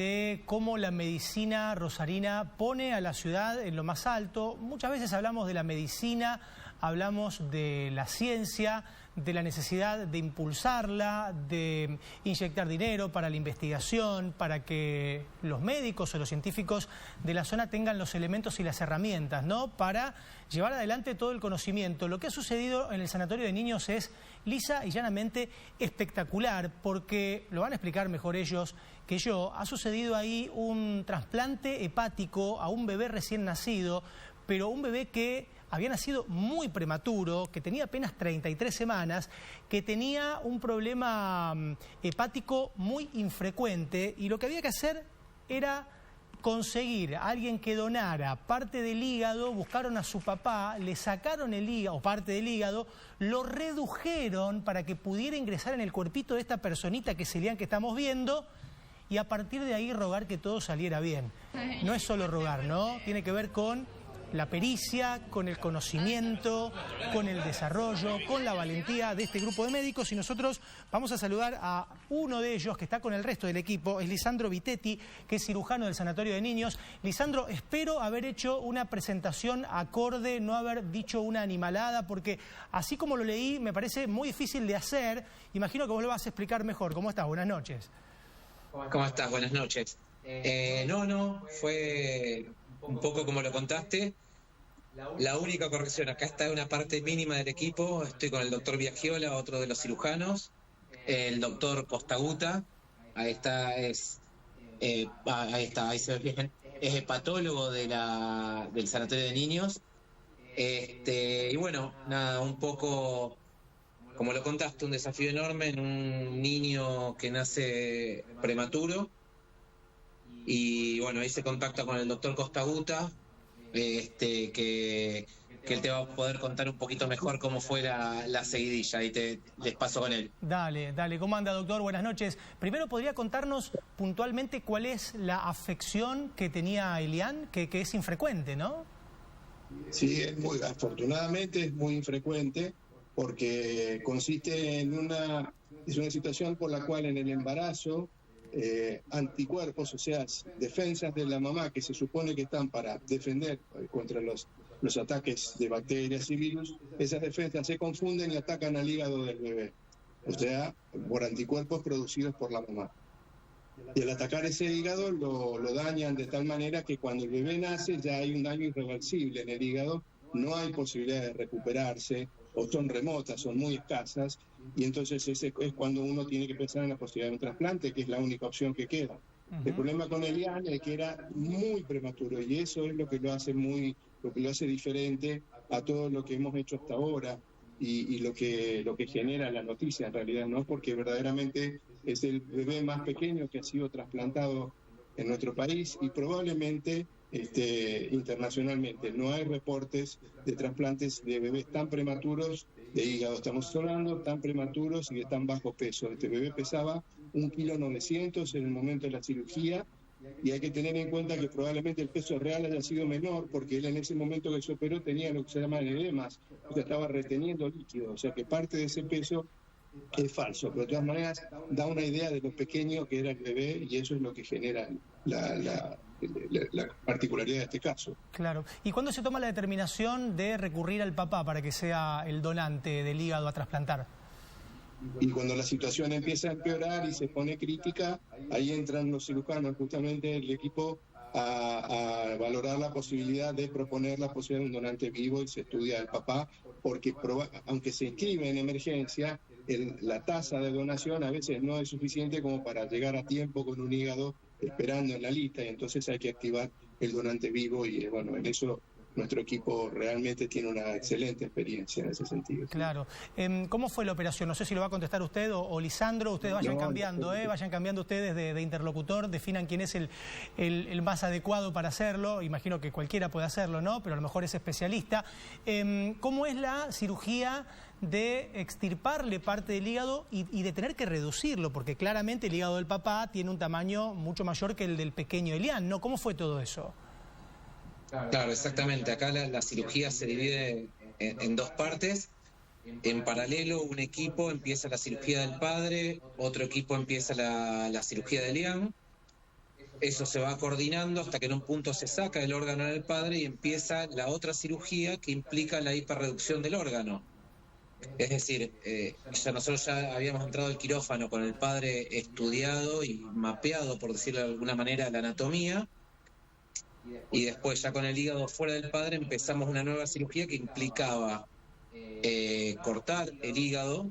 de cómo la medicina rosarina pone a la ciudad en lo más alto. Muchas veces hablamos de la medicina, hablamos de la ciencia, de la necesidad de impulsarla, de inyectar dinero para la investigación, para que los médicos o los científicos de la zona tengan los elementos y las herramientas, ¿no?, para llevar adelante todo el conocimiento. Lo que ha sucedido en el Sanatorio de Niños es lisa y llanamente espectacular, porque lo van a explicar mejor ellos que yo. Ha sucedido ahí un trasplante hepático a un bebé recién nacido, pero un bebé que había nacido muy prematuro, que tenía apenas 33 semanas, que tenía un problema hepático muy infrecuente, y lo que había que hacer era conseguir a alguien que donara parte del hígado. Buscaron a su papá, le sacaron el hígado, o parte del hígado, lo redujeron para que pudiera ingresar en el cuerpito de esta personita que es Elian, que estamos viendo, y a partir de ahí rogar que todo saliera bien. No es solo rogar, ¿no? Tiene que ver con la pericia, con el conocimiento, con el desarrollo, con la valentía de este grupo de médicos. Y nosotros vamos a saludar a uno de ellos que está con el resto del equipo, es Lisandro Vitetti, que es cirujano del Sanatorio de Niños. Lisandro, espero haber hecho una presentación acorde, no haber dicho una animalada, porque así como lo leí me parece muy difícil de hacer. Imagino que vos lo vas a explicar mejor. ¿Cómo estás? Buenas noches. ¿Cómo estás? Buenas noches. No, fue un poco como lo contaste. La única corrección, acá está una parte mínima del equipo. Estoy con el doctor Viagiola, otro de los cirujanos, el doctor Costaguta, ahí se ve bien, es hepatólogo del Sanatorio de Niños. Y bueno, nada, un poco como lo contaste, un desafío enorme en un niño que nace prematuro. Y bueno, ahí se contacta con el doctor Costaguta, que él te va a poder contar un poquito mejor cómo fue la seguidilla, y les paso con él. Dale, ¿cómo anda, doctor? Buenas noches. Primero, ¿podría contarnos puntualmente cuál es la afección que tenía Elian, que es infrecuente, ¿no? Sí, afortunadamente es muy infrecuente, porque consiste es una situación por la cual en el embarazo anticuerpos, o sea, defensas de la mamá que se supone que están para defender contra los ataques de bacterias y virus, esas defensas se confunden y atacan al hígado del bebé, o sea, por anticuerpos producidos por la mamá. Y al atacar ese hígado lo dañan de tal manera que cuando el bebé nace ya hay un daño irreversible en el hígado, no hay posibilidad de recuperarse, o son remotas, son muy escasas, y entonces ese es cuando uno tiene que pensar en la posibilidad de un trasplante, que es la única opción que queda. El problema con Elian es que era muy prematuro, y eso es lo que lo hace diferente a todo lo que hemos hecho hasta ahora, y lo que genera la noticia en realidad, ¿no? Porque verdaderamente es el bebé más pequeño que ha sido trasplantado en nuestro país, y probablemente internacionalmente no hay reportes de trasplantes de bebés tan prematuros de hígado. Estamos hablando tan prematuros y de tan bajo peso. Este bebé pesaba 1,9 kg en el momento de la cirugía, y hay que tener en cuenta que probablemente el peso real haya sido menor, porque él en ese momento que se operó tenía lo que se llama edemas, o sea, estaba reteniendo líquido, o sea que parte de ese peso es falso, pero de todas maneras da una idea de lo pequeño que era el bebé, y eso es lo que genera la particularidad de este caso. Claro. ¿Y cuándo se toma la determinación de recurrir al papá para que sea el donante del hígado a trasplantar? Y cuando la situación empieza a empeorar y se pone crítica, ahí entran los cirujanos, justamente el equipo, a valorar la posibilidad de proponer la posibilidad de un donante vivo, y se estudia al papá, porque aunque se inscribe en emergencia, la tasa de donación a veces no es suficiente como para llegar a tiempo con un hígado esperando en la lista, y entonces hay que activar el donante vivo, y bueno, en eso nuestro equipo realmente tiene una excelente experiencia en ese sentido. Claro. ¿Cómo fue la operación? No sé si lo va a contestar usted o Lisandro. Ustedes vayan cambiando, vayan cambiando ustedes de interlocutor, definan quién es el más adecuado para hacerlo. Imagino que cualquiera puede hacerlo, ¿no? Pero a lo mejor es especialista. ¿Cómo es la cirugía de extirparle parte del hígado y de tener que reducirlo? Porque claramente el hígado del papá tiene un tamaño mucho mayor que el del pequeño Elian, ¿no? ¿Cómo fue todo eso? Claro, exactamente. Acá la cirugía se divide en dos partes. En paralelo, un equipo empieza la cirugía del padre, otro equipo empieza la cirugía de Elian. eso se va coordinando hasta que en un punto se saca el órgano del padre y empieza la otra cirugía que implica la hiperreducción del órgano. Es decir, nosotros ya habíamos entrado al quirófano con el padre estudiado y mapeado, por decirlo de alguna manera, la anatomía, y después ya con el hígado fuera del padre empezamos una nueva cirugía que implicaba cortar el hígado,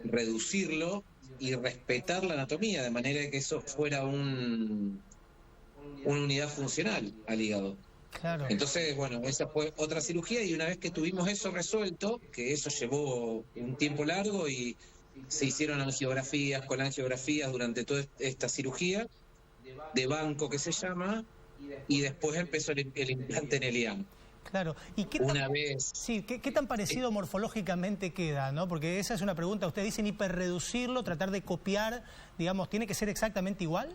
reducirlo y respetar la anatomía, de manera que eso fuera una unidad funcional al hígado. Claro. Entonces, bueno, esa fue otra cirugía, y una vez que tuvimos eso resuelto, que eso llevó un tiempo largo y se hicieron angiografías, colangiografías durante toda esta cirugía, de banco que se llama, y después empezó el implante en el IAM. Claro. ¿Y qué qué tan parecido morfológicamente queda, ¿no? Porque esa es una pregunta. Ustedes dicen hiperreducirlo, tratar de copiar, digamos, ¿tiene que ser exactamente igual?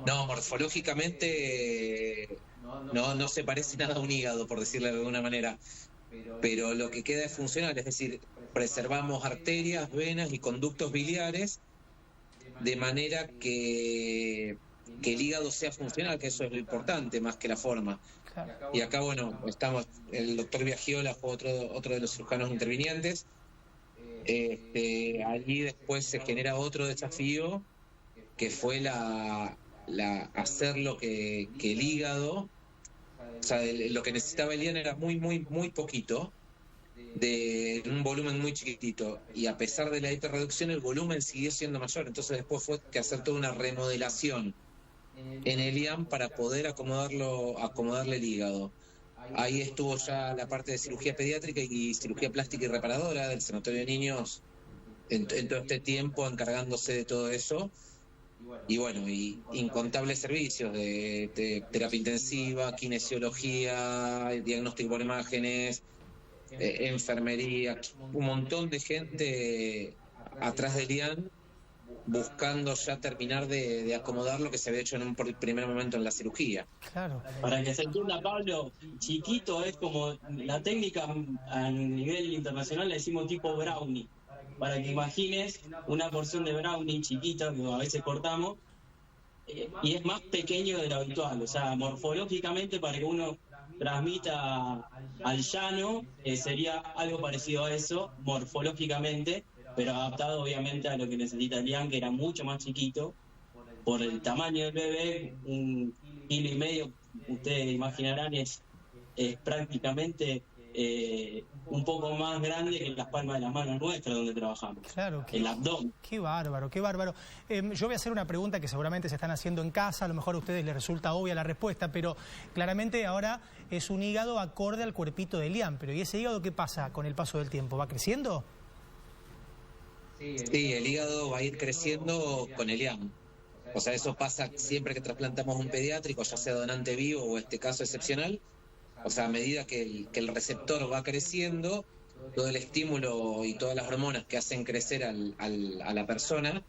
No, morfológicamente no se parece nada a un hígado, por decirlo de alguna manera. Pero lo que queda es funcional, es decir, preservamos arterias, venas y conductos biliares de manera que el hígado sea funcional, que eso es lo importante más que la forma. Claro. Y acá, bueno, el doctor Viagiola fue otro de los cirujanos intervinientes. Allí después se genera otro desafío, que fue hacer lo que el hígado, o sea, lo que necesitaba el IAN era muy, muy, muy poquito, de un volumen muy chiquitito, y a pesar de la hiperreducción el volumen siguió siendo mayor. Entonces después fue que hacer toda una remodelación en el IAM para poder acomodarle el hígado. Ahí estuvo ya la parte de cirugía pediátrica y cirugía plástica y reparadora del Sanatorio de Niños en todo este tiempo encargándose de todo eso. Y bueno, y incontables servicios de terapia intensiva, kinesiología, diagnóstico por imágenes, enfermería, un montón de gente atrás del IAN buscando ya terminar de acomodar lo que se había hecho en un primer momento en la cirugía. Claro. Para que se entienda, Pablo, chiquito es como la técnica a nivel internacional, le decimos tipo brownie. Para que imagines una porción de brownie chiquita que a veces cortamos, y es más pequeño de lo habitual. O sea, morfológicamente, para que uno transmita al llano, sería algo parecido a eso, morfológicamente, pero adaptado obviamente a lo que necesita el IAN, que era mucho más chiquito. Por el tamaño del bebé, 1,5 kilos, ustedes imaginarán, es prácticamente un poco más grande que las palmas de las manos nuestras donde trabajamos. Claro. El abdomen. Qué bárbaro, qué bárbaro. Yo voy a hacer una pregunta que seguramente se están haciendo en casa, a lo mejor a ustedes les resulta obvia la respuesta, pero claramente ahora es un hígado acorde al cuerpito del IAN. Pero ¿y ese hígado qué pasa con el paso del tiempo? ¿Va creciendo? Sí, el hígado va a ir creciendo con el IAM. O sea, eso pasa siempre que trasplantamos un pediátrico, ya sea donante vivo o este caso excepcional. O sea, a medida que el receptor va creciendo, todo el estímulo y todas las hormonas que hacen crecer a la persona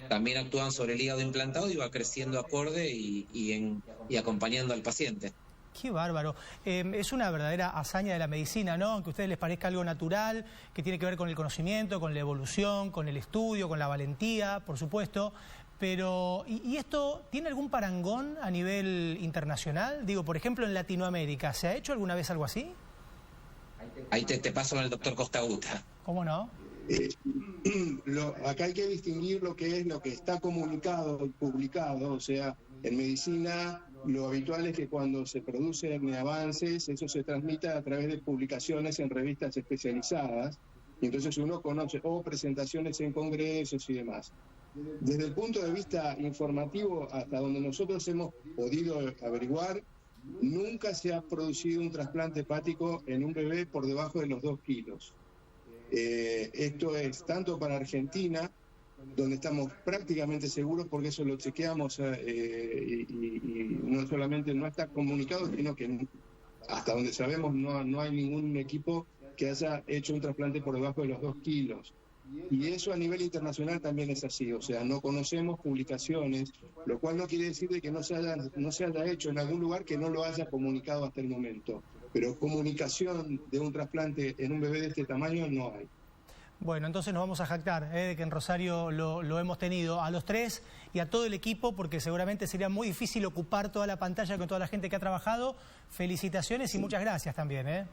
también actúan sobre el hígado implantado y va creciendo acorde y acompañando al paciente. Qué bárbaro. Es una verdadera hazaña de la medicina, ¿no? Aunque a ustedes les parezca algo natural, que tiene que ver con el conocimiento, con la evolución, con el estudio, con la valentía, por supuesto. Pero, ¿y esto tiene algún parangón a nivel internacional? Digo, por ejemplo, en Latinoamérica, ¿se ha hecho alguna vez algo así? Ahí te paso con el doctor Costaguta. ¿Cómo no? Acá hay que distinguir lo que está comunicado y publicado. O sea, en medicina lo habitual es que cuando se producen avances, eso se transmita a través de publicaciones en revistas especializadas, y entonces uno conoce, o presentaciones en congresos y demás. Desde el punto de vista informativo, hasta donde nosotros hemos podido averiguar, nunca se ha producido un trasplante hepático en un bebé por debajo de los 2 kilos. Esto es tanto para Argentina, donde estamos prácticamente seguros, porque eso lo chequeamos, y no solamente no está comunicado, sino que hasta donde sabemos no hay ningún equipo que haya hecho un trasplante por debajo de los 2 kilos. Y eso a nivel internacional también es así. O sea, no conocemos publicaciones, lo cual no quiere decir de que no se haya hecho en algún lugar que no lo haya comunicado hasta el momento. Pero comunicación de un trasplante en un bebé de este tamaño no hay. Bueno, entonces nos vamos a jactar de que en Rosario lo hemos tenido a los tres y a todo el equipo, porque seguramente sería muy difícil ocupar toda la pantalla con toda la gente que ha trabajado. Felicitaciones y muchas gracias también.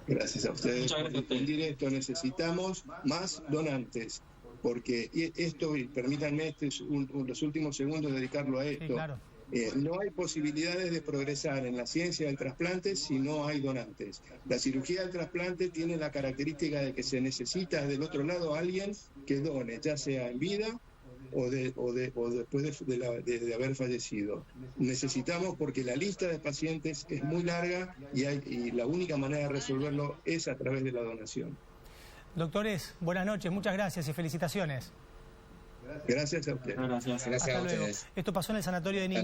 Gracias a ustedes por difundir esto. Necesitamos más donantes, porque esto, y permítanme los últimos segundos dedicarlo a esto. Sí, claro. No hay posibilidades de progresar en la ciencia del trasplante si no hay donantes. La cirugía del trasplante tiene la característica de que se necesita del otro lado alguien que done, ya sea en vida o después de haber fallecido. Necesitamos, porque la lista de pacientes es muy larga y la única manera de resolverlo es a través de la donación. Doctores, buenas noches, muchas gracias y felicitaciones. Gracias a ustedes. Gracias. Gracias Hasta a luego. ustedes. Esto pasó en el Sanatorio de Niños.